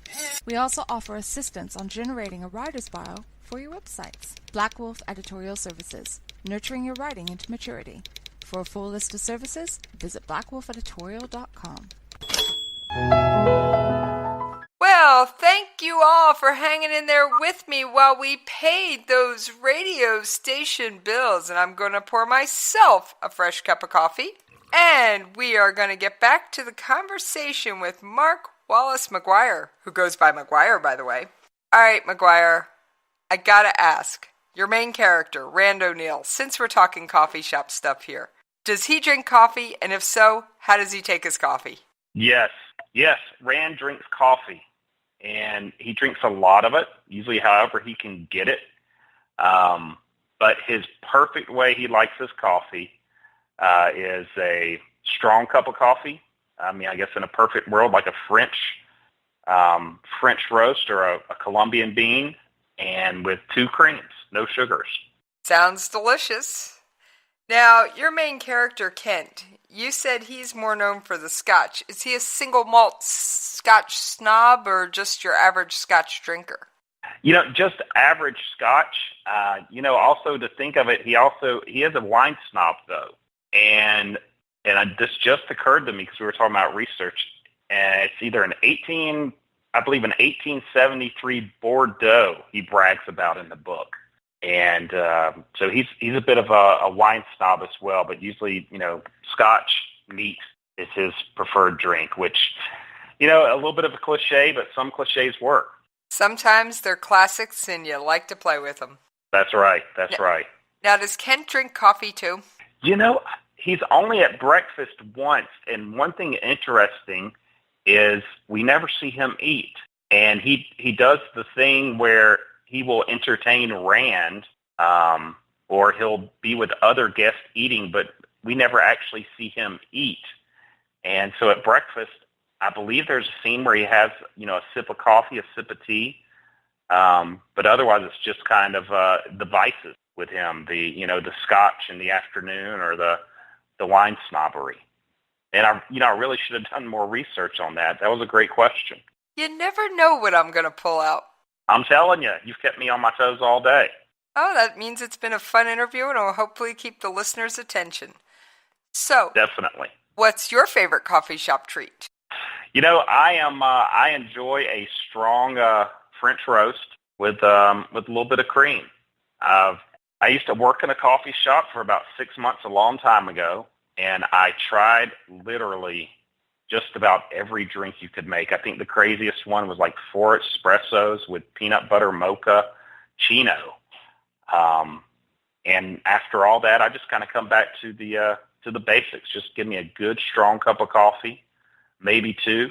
Speaker 11: We also offer assistance on generating a writer's bio for your websites. Black Wolf Editorial Services, nurturing your writing into maturity. For a full list of services, visit blackwolfeditorial.com.
Speaker 9: Well, thank you all for hanging in there with me while we paid those radio station bills. And I'm going to pour myself a fresh cup of coffee. And we are going to get back to the conversation with Mark Wallace Maguire, who goes by Maguire, by the way. All right, Maguire, I got to ask, your main character, Rand O'Neill, since we're talking coffee shop stuff here, does he drink coffee? And if so, how does he take his coffee?
Speaker 10: Yes, Rand drinks coffee, and he drinks a lot of it, usually however he can get it. But his perfect way he likes his coffee is a strong cup of coffee. I mean, I guess in a perfect world, like a French roast or a Colombian bean, and with 2 creams, no sugars.
Speaker 9: Sounds delicious. Now, your main character, Kent, you said he's more known for the scotch. Is he a single malt scotch snob or just your average scotch drinker?
Speaker 10: Just average scotch. Also to think of it, he is a wine snob though. And this just occurred to me because we were talking about research. and it's either an 1873 Bordeaux he brags about in the book. And so he's a bit of a wine snob as well, but usually, Scotch neat is his preferred drink, which, a little bit of a cliche, but some cliches work.
Speaker 9: Sometimes they're classics and you like to play with them.
Speaker 10: That's right. Right.
Speaker 9: Now, does Kent drink coffee too?
Speaker 10: He's only at breakfast once, and one thing interesting is we never see him eat. And he does the thing where he will entertain Rand, or he'll be with other guests eating, but we never actually see him eat. And so at breakfast, I believe there's a scene where he has, a sip of coffee, a sip of tea, but otherwise it's just kind of the vices with him, the scotch in the afternoon or the wine snobbery. And I really should have done more research on that. That was a great question.
Speaker 9: You never know what I'm going to pull out.
Speaker 10: I'm telling you, you've kept me on my toes all day.
Speaker 9: Oh, that means it's been a fun interview, and it'll hopefully keep the listeners' attention. So,
Speaker 10: definitely.
Speaker 9: What's your favorite coffee shop treat?
Speaker 10: I enjoy a strong French roast with a little bit of cream. I used to work in a coffee shop for about 6 months a long time ago, and I tried literally just about every drink you could make. I think the craziest one was like 4 espressos with peanut butter mocha chino. And after all that, I just kind of come back to the basics. Just give me a good, strong cup of coffee, maybe 2,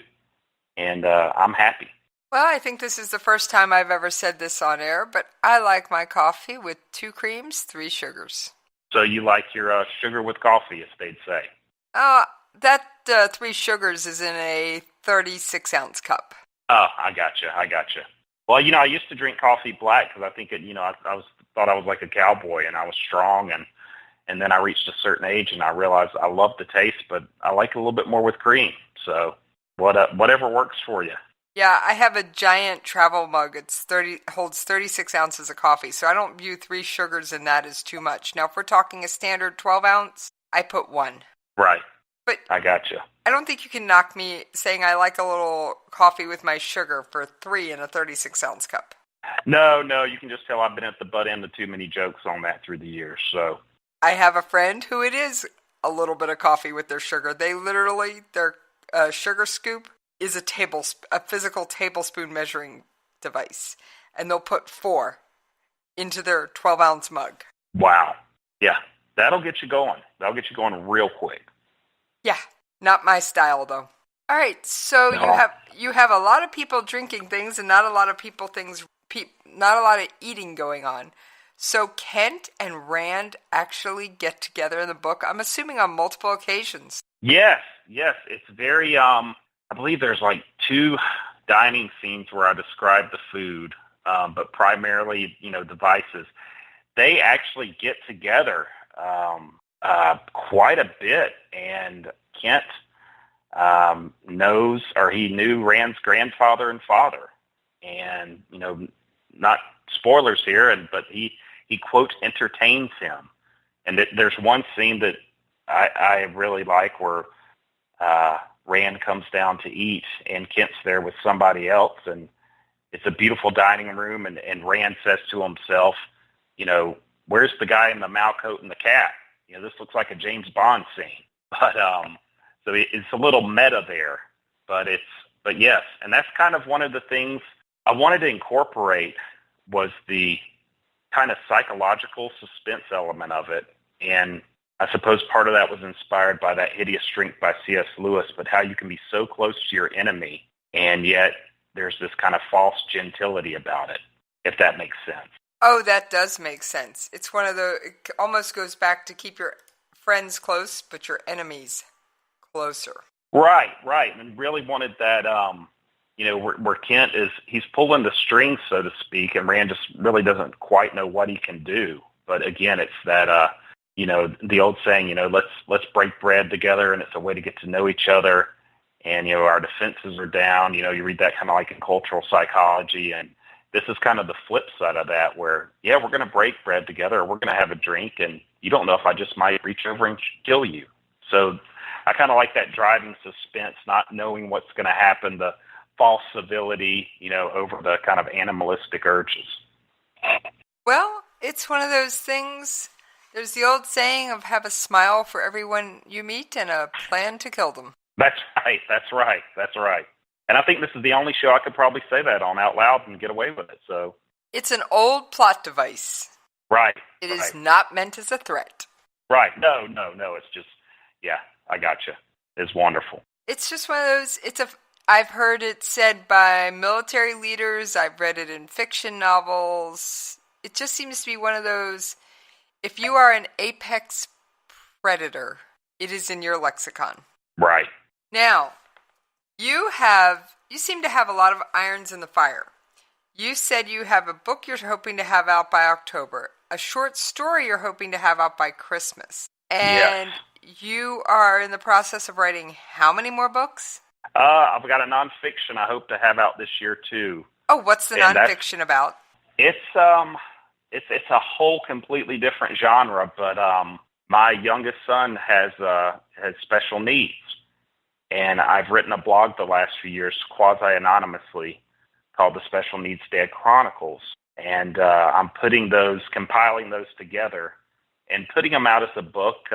Speaker 10: and I'm happy.
Speaker 9: Well, I think this is the first time I've ever said this on air, but I like my coffee with 2 creams, 3 sugars.
Speaker 10: So you like your sugar with coffee, as they'd say?
Speaker 9: That 3 sugars is in a 36-ounce cup.
Speaker 10: Oh, I gotcha. Well, I used to drink coffee black because I think thought I was like a cowboy and I was strong, and then I reached a certain age and I realized I love the taste, but I like it a little bit more with cream. So whatever works for you.
Speaker 9: Yeah, I have a giant travel mug. Holds 36 ounces of coffee, so I don't view 3 sugars in that as too much. Now, if we're talking a standard 12-ounce, I put 1.
Speaker 10: Right.
Speaker 9: But
Speaker 10: I gotcha.
Speaker 9: I don't think you can knock me saying I like a little coffee with my sugar for 3 in a 36-ounce cup.
Speaker 10: No, you can just tell I've been at the butt end of too many jokes on that through the years. So
Speaker 9: I have a friend who it is a little bit of coffee with their sugar. They literally, their sugar scoop is a physical tablespoon measuring device, and they'll put 4 into their 12-ounce mug.
Speaker 10: Wow. Yeah, that'll get you going. That'll get you going real quick.
Speaker 9: Yeah, not my style though. All right, so
Speaker 10: No.
Speaker 9: you have a lot of people drinking things and not a lot of not a lot of eating going on. So Kent and Rand actually get together in the book, I'm assuming on multiple occasions.
Speaker 10: Yes. It's very, I believe there's like 2 dining scenes where I describe the food, but primarily, the vices. They actually get together quite a bit, and Kent he knew Rand's grandfather and father. And, not spoilers here, but he quote entertains him. And there's one scene that I really like where Rand comes down to eat and Kent's there with somebody else, and it's a beautiful dining room, and Rand says to himself, where's the guy in the malcoat and the cat? This looks like a James Bond scene. But so it's a little meta there, but yes, and that's kind of one of the things I wanted to incorporate was the kind of psychological suspense element of it. And I suppose part of that was inspired by That Hideous Strength by C.S. Lewis, but how you can be so close to your enemy, and yet there's this kind of false gentility about it, if that makes sense.
Speaker 9: Oh, that does make sense. It's it almost goes back to keep your friends close, but your enemies closer.
Speaker 10: Right. And really wanted that, where Kent he's pulling the strings, so to speak, and Rand just really doesn't quite know what he can do. But again, it's that, the old saying, let's break bread together, and it's a way to get to know each other. And, our defenses are down. You read that kind of like in cultural psychology, and this is kind of the flip side of that where, we're going to break bread together, or we're going to have a drink, and you don't know if I just might reach over and kill you. So I kind of like that driving suspense, not knowing what's going to happen, the false civility, over the kind of animalistic urges.
Speaker 9: Well, it's one of those things. There's the old saying of have a smile for everyone you meet and a plan to kill them.
Speaker 10: That's right. And I think this is the only show I could probably say that on out loud and get away with it. So
Speaker 9: it's an old plot device.
Speaker 10: Right.
Speaker 9: It is not meant as a threat.
Speaker 10: Right. No. It's just, yeah, I gotcha. It's wonderful.
Speaker 9: It's just one of those, I've heard it said by military leaders. I've read it in fiction novels. It just seems to be one of those, if you are an apex predator, it is in your lexicon.
Speaker 10: Right.
Speaker 9: Now, you seem to have a lot of irons in the fire. You said you have a book you're hoping to have out by October, a short story you're hoping to have out by Christmas, and you are in the process of writing how many more books?
Speaker 10: I've got a nonfiction I hope to have out this year too.
Speaker 9: Oh, what's the nonfiction about?
Speaker 10: It's a whole completely different genre, but my youngest son has special needs. And I've written a blog the last few years, quasi-anonymously, called the Special Needs Dad Chronicles. And I'm compiling those together and putting them out as a book.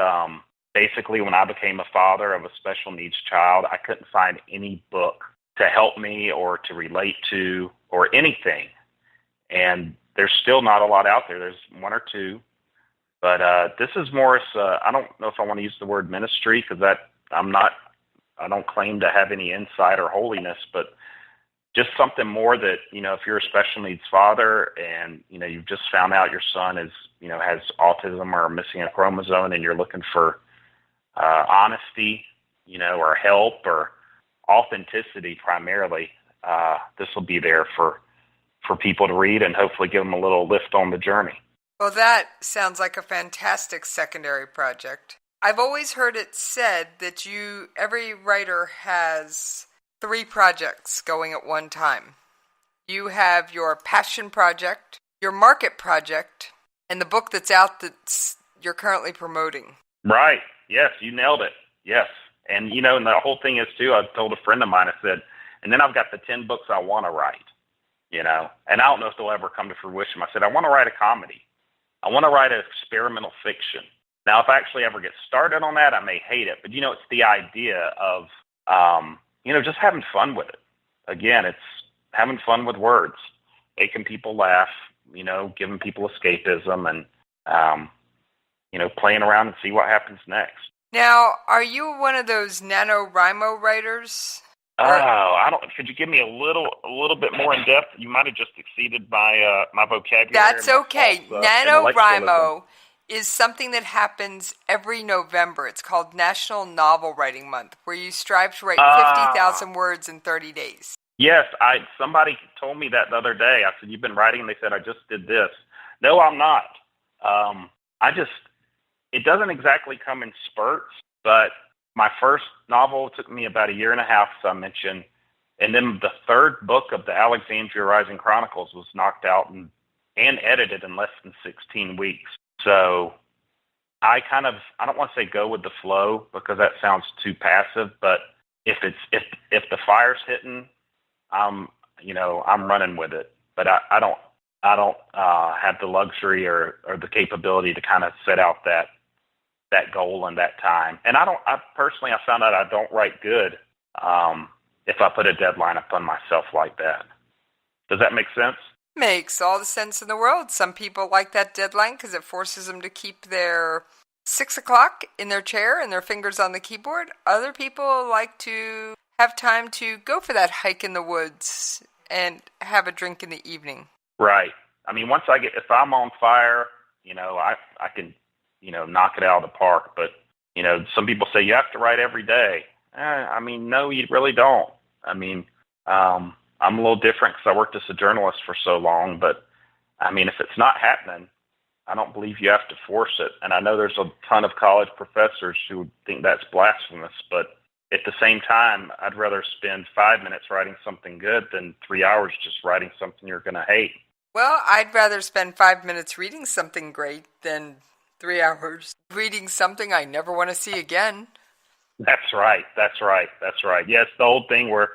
Speaker 10: Basically, when I became a father of a special needs child, I couldn't find any book to help me or to relate to or anything. And there's still not a lot out there. There's one or two. But this is more, I don't know if I want to use the word ministry because I don't claim to have any insight or holiness, but just something more that, if you're a special needs father and, you've just found out your son is, has autism or missing a chromosome and you're looking for honesty, or help or authenticity primarily, this will be there for people to read and hopefully give them a little lift on the journey.
Speaker 9: Well, that sounds like a fantastic secondary project. I've always heard it said that every writer has 3 projects going at one time. You have your passion project, your market project, and the book that's out you're currently promoting. Right.
Speaker 10: Yes, you nailed it. Yes. And, and the whole thing is, too, I told a friend of mine, I said, and then I've got the 10 books I want to write, and I don't know if they'll ever come to fruition. I said, I want to write a comedy. I want to write an experimental fiction. Now, if I actually ever get started on that, I may hate it. But, it's the idea of, just having fun with it. Again, it's having fun with words, making people laugh, giving people escapism and, playing around and see what happens next.
Speaker 9: Now, are you one of those NaNoWriMo writers?
Speaker 10: Could you give me a little bit more in depth? You might have just exceeded my vocabulary.
Speaker 9: That's okay. NaNoWriMo is something that happens every November. It's called National Novel Writing Month, where you strive to write 50,000 words in 30 days.
Speaker 10: Yes, somebody told me that the other day. I said, you've been writing? And they said, I just did this. No, I'm not. It doesn't exactly come in spurts, but my first novel took me about 1.5 years, as I mentioned. And then the third book of the Alexandria Rising Chronicles was knocked out and edited in less than 16 weeks. So I don't want to say go with the flow because that sounds too passive, but if the fire's hitting, I'm running with it. But I don't have the luxury or the capability to kind of set out that goal in that time. And I found out I don't write good if I put a deadline upon myself like that. Does that make sense?
Speaker 9: Makes all the sense in the world. Some people like that deadline because it forces them to keep their 6 o'clock in their chair and their fingers on the keyboard. Other people like to have time to go for that hike in the woods and have a drink in the evening.
Speaker 10: Right. I mean, if I'm on fire, I can, knock it out of the park. But, some people say you have to write every day. No, you really don't. I'm a little different because I worked as a journalist for so long, but if it's not happening, I don't believe you have to force it. And I know there's a ton of college professors who would think that's blasphemous, but at the same time, I'd rather spend 5 minutes writing something good than 3 hours just writing something you're going to hate.
Speaker 9: Well, I'd rather spend 5 minutes reading something great than 3 hours reading something I never want to see again.
Speaker 10: That's right. Yes, the old thing where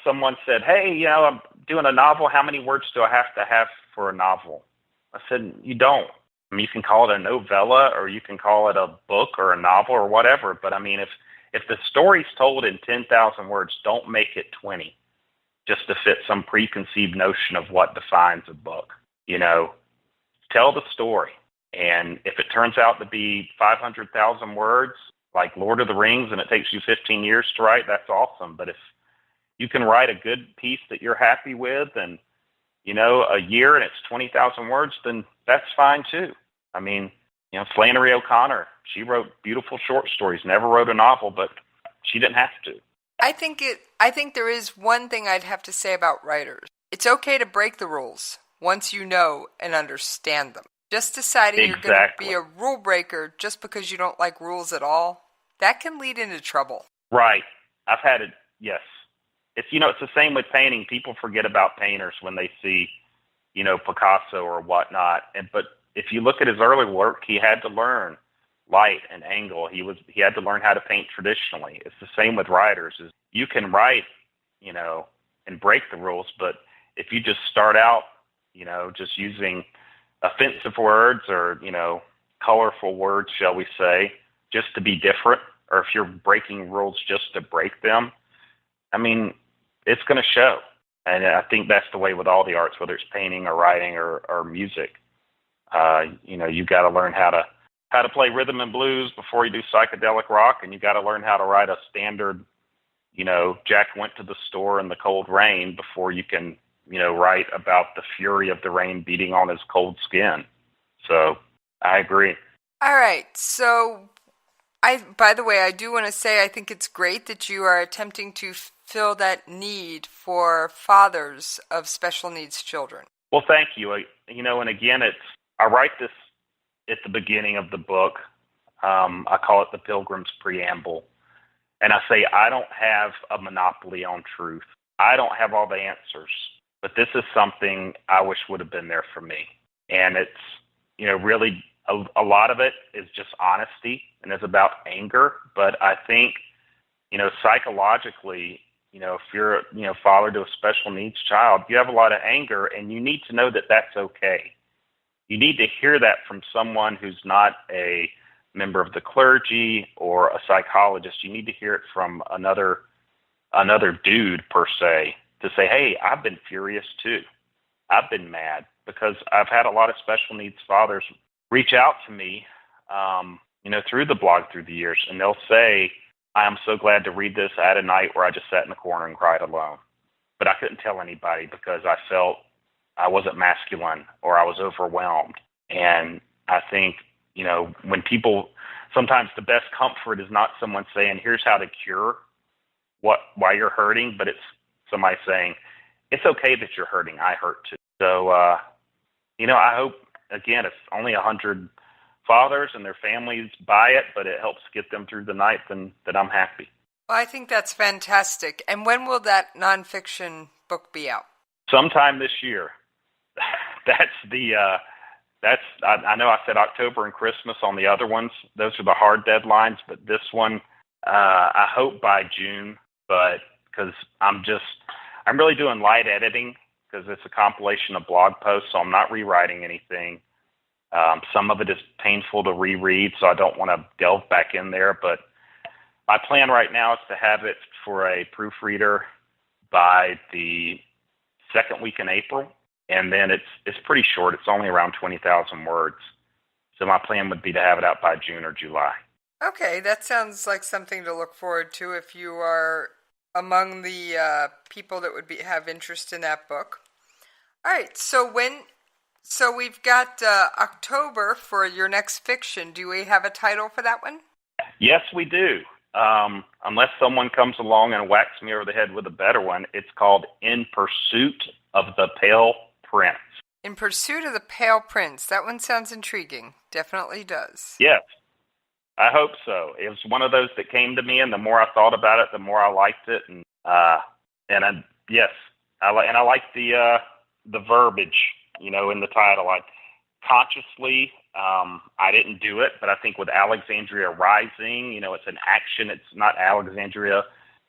Speaker 10: someone said, hey, I'm doing a novel. How many words do I have to have for a novel? I said, you don't. I mean, you can call it a novella or you can call it a book or a novel or whatever. But I mean, if the story's told in 10,000 words, don't make it 20 just to fit some preconceived notion of what defines a book. Tell the story. And if it turns out to be 500,000 words, like Lord of the Rings, and it takes you 15 years to write, that's awesome. But if you can write a good piece that you're happy with and, a year and it's 20,000 words, then that's fine too. I mean, Flannery O'Connor, she wrote beautiful short stories, never wrote a novel, but she didn't have to.
Speaker 9: I think there is one thing I'd have to say about writers. It's okay to break the rules once you know and understand them. Just deciding you're going to be a rule breaker just because you don't like rules at all, that can lead into trouble.
Speaker 10: Right. I've had it, yes. It's the same with painting. People forget about painters when they see, Picasso or whatnot. But if you look at his early work, he had to learn light and angle. He had to learn how to paint traditionally. It's the same with writers. Is you can write, and break the rules, but if you just start out, just using offensive words or, colorful words, shall we say, just to be different, or if you're breaking rules just to break them, I mean, it's going to show. And I think that's the way with all the arts, whether it's painting or writing or music. You've got to learn how to play rhythm and blues before you do psychedelic rock, and you got to learn how to write a standard, Jack went to the store in the cold rain before you can, write about the fury of the rain beating on his cold skin. So I agree.
Speaker 9: All right. So by the way, I do want to say I think it's great that you are attempting to fill that need for fathers of special needs children.
Speaker 10: Well, thank you. And again, I write this at the beginning of the book. I call it the Pilgrim's Preamble. And I say, I don't have a monopoly on truth. I don't have all the answers, but this is something I wish would have been there for me. And it's, really a lot of it is just honesty and it's about anger. But I think, psychologically, if you're, father to a special needs child, you have a lot of anger and you need to know that that's okay. You need to hear that from someone who's not a member of the clergy or a psychologist. You need to hear it from another dude per se to say, hey, I've been furious too. I've been mad, because I've had a lot of special needs fathers reach out to me, through the blog through the years, and they'll say, I am so glad to read this. I had a night where I just sat in the corner and cried alone, but I couldn't tell anybody because I felt I wasn't masculine or I was overwhelmed. And I think, when people, sometimes the best comfort is not someone saying, here's how to cure why you're hurting, but it's somebody saying, it's okay that you're hurting. I hurt too. So, I hope, again, if only 100 fathers and their families buy it, but it helps get them through the night, then I'm happy.
Speaker 9: Well, I think that's fantastic. And when will that nonfiction book be out?
Speaker 10: Sometime this year. I know I said October and Christmas on the other ones. Those are the hard deadlines, but this one, I hope by June, but because I'm really doing light editing because it's a compilation of blog posts, so I'm not rewriting anything. Some of it is painful to reread, so I don't want to delve back in there, but my plan right now is to have it for a proofreader by the second week in April. And then it's pretty short. It's only around 20,000 words. So my plan would be to have it out by June or July.
Speaker 9: Okay, that sounds like something to look forward to if you are among the people that would have interest in that book. All right, so we've got October for your next fiction. Do we have a title for that one?
Speaker 10: Yes, we do. Unless someone comes along and whacks me over the head with a better one, it's called In Pursuit of the Pale Prince.
Speaker 9: In Pursuit of the Pale Prince. That one sounds intriguing. Definitely does.
Speaker 10: Yes, I hope so. It was one of those that came to me, and the more I thought about it, the more I liked it. And I like the verbiage, in the title. consciously, I didn't do it, but I think with Alexandria Rising, it's an action. It's not Alexandria,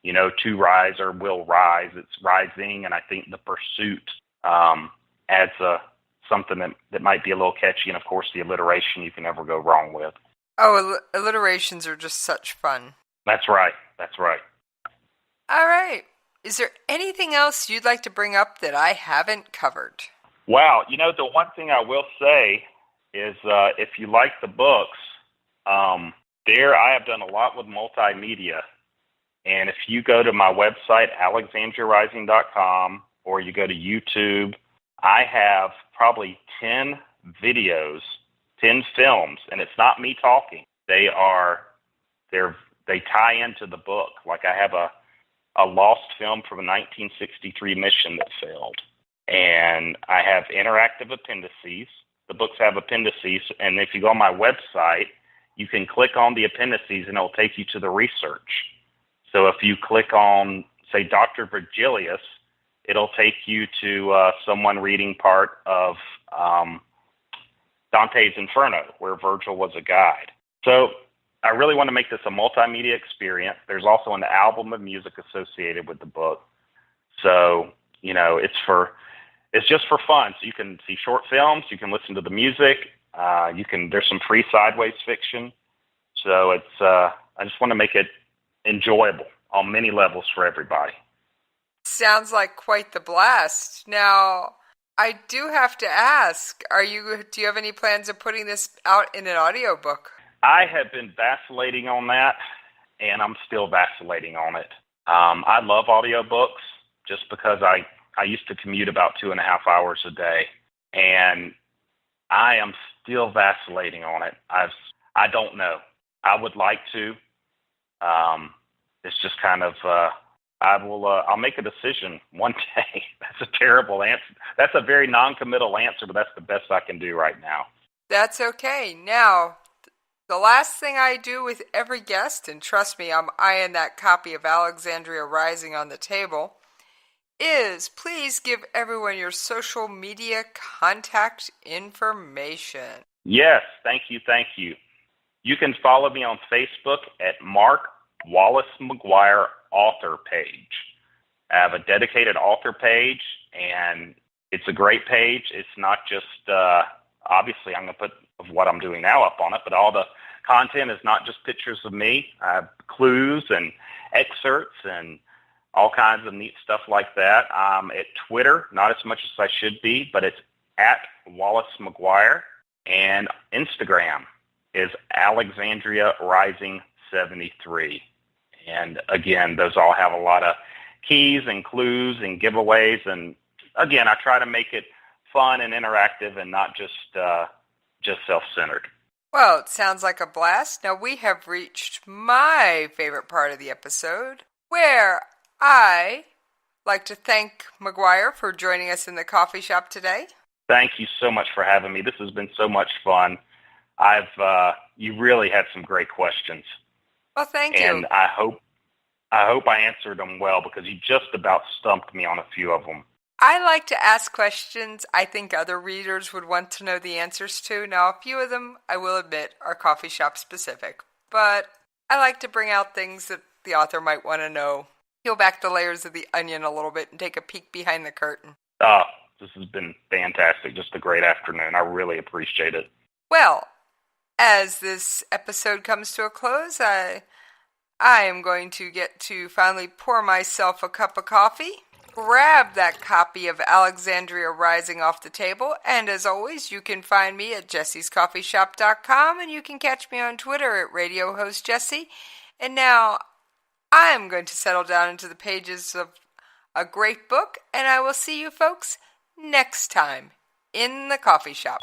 Speaker 10: to rise or will rise. It's rising, and I think the pursuit adds something that might be a little catchy, and of course the alliteration you can never go wrong with.
Speaker 9: Oh, alliterations are just such fun.
Speaker 10: That's right.
Speaker 9: All right. Is there anything else you'd like to bring up that I haven't covered?
Speaker 10: Wow. The one thing I will say is if you like the books, there I have done a lot with multimedia. And if you go to my website, alexandriarising.com, or you go to YouTube, I have probably 10 videos, 10 films, and it's not me talking. They tie into the book. Like I have a lost film from a 1963 mission that failed. And I have interactive appendices. The books have appendices, and if you go on my website, you can click on the appendices, and it'll take you to the research. So if you click on, say, Dr. Virgilius, it'll take you to someone reading part of Dante's Inferno, where Virgil was a guide. So I really want to make this a multimedia experience. There's also an album of music associated with the book. So, it's just for fun. So you can see short films, you can listen to the music, there's some free sideways fiction. So I just want to make it enjoyable on many levels for everybody.
Speaker 9: Sounds like quite the blast. Now, I do have to ask, do you have any plans of putting this out in an audiobook?
Speaker 10: I have been vacillating on that, and I'm still vacillating on it. I love audiobooks just because I used to commute about 2.5 hours a day, and I am still vacillating on it. I don't know. I would like to. It's just kind of, I'll make a decision one day. That's a terrible answer. That's a very non-committal answer, but that's the best I can do right now.
Speaker 9: That's okay. Now, the last thing I do with every guest, and trust me, I'm eyeing that copy of Alexandria Rising on the table, is please give everyone your social media contact information.
Speaker 10: Yes, thank you. You can follow me on Facebook at Mark Wallace Maguire author page. I have a dedicated author page, and it's a great page. It's not just, obviously I'm going to put what I'm doing now up on it, but all the content is not just pictures of me. I have clues and excerpts and all kinds of neat stuff like that. At Twitter, not as much as I should be, but it's at Wallace Maguire, and Instagram is Alexandria Rising 73. And again, those all have a lot of keys and clues and giveaways. And again, I try to make it fun and interactive and not just self-centered.
Speaker 9: Well, it sounds like a blast. Now we have reached my favorite part of the episode, where I like to thank Maguire for joining us in the coffee shop today.
Speaker 10: Thank you so much for having me. This has been so much fun. You really had some great questions.
Speaker 9: Well, thank you.
Speaker 10: And I hope I answered them well, because you just about stumped me on a few of them.
Speaker 9: I like to ask questions I think other readers would want to know the answers to. Now, a few of them, I will admit, are coffee shop specific, but I like to bring out things that the author might want to know. Peel back the layers of the onion a little bit and take a peek behind the curtain.
Speaker 10: This has been fantastic. Just a great afternoon. I really appreciate it.
Speaker 9: Well, as this episode comes to a close, I am going to get to finally pour myself a cup of coffee, grab that copy of Alexandria Rising off the table, and as always, you can find me at jessiescoffeeshop.com, and you can catch me on Twitter at Radio Host Jessie. And now I am going to settle down into the pages of a great book, and I will see you folks next time in the coffee shop.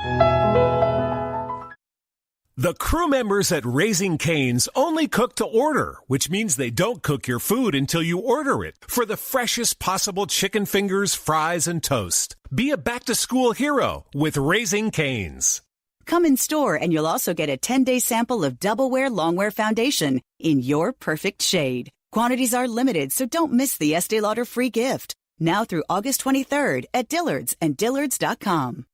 Speaker 13: The crew members at Raising Cane's only cook to order, which means they don't cook your food until you order it, for the freshest possible chicken fingers, fries, and toast. Be a back-to-school hero with Raising Cane's.
Speaker 14: Come in store and you'll also get a 10-day sample of Double Wear Longwear Foundation in your perfect shade. Quantities are limited, so don't miss the Estee Lauder free gift. Now through August 23rd at Dillard's and Dillards.com.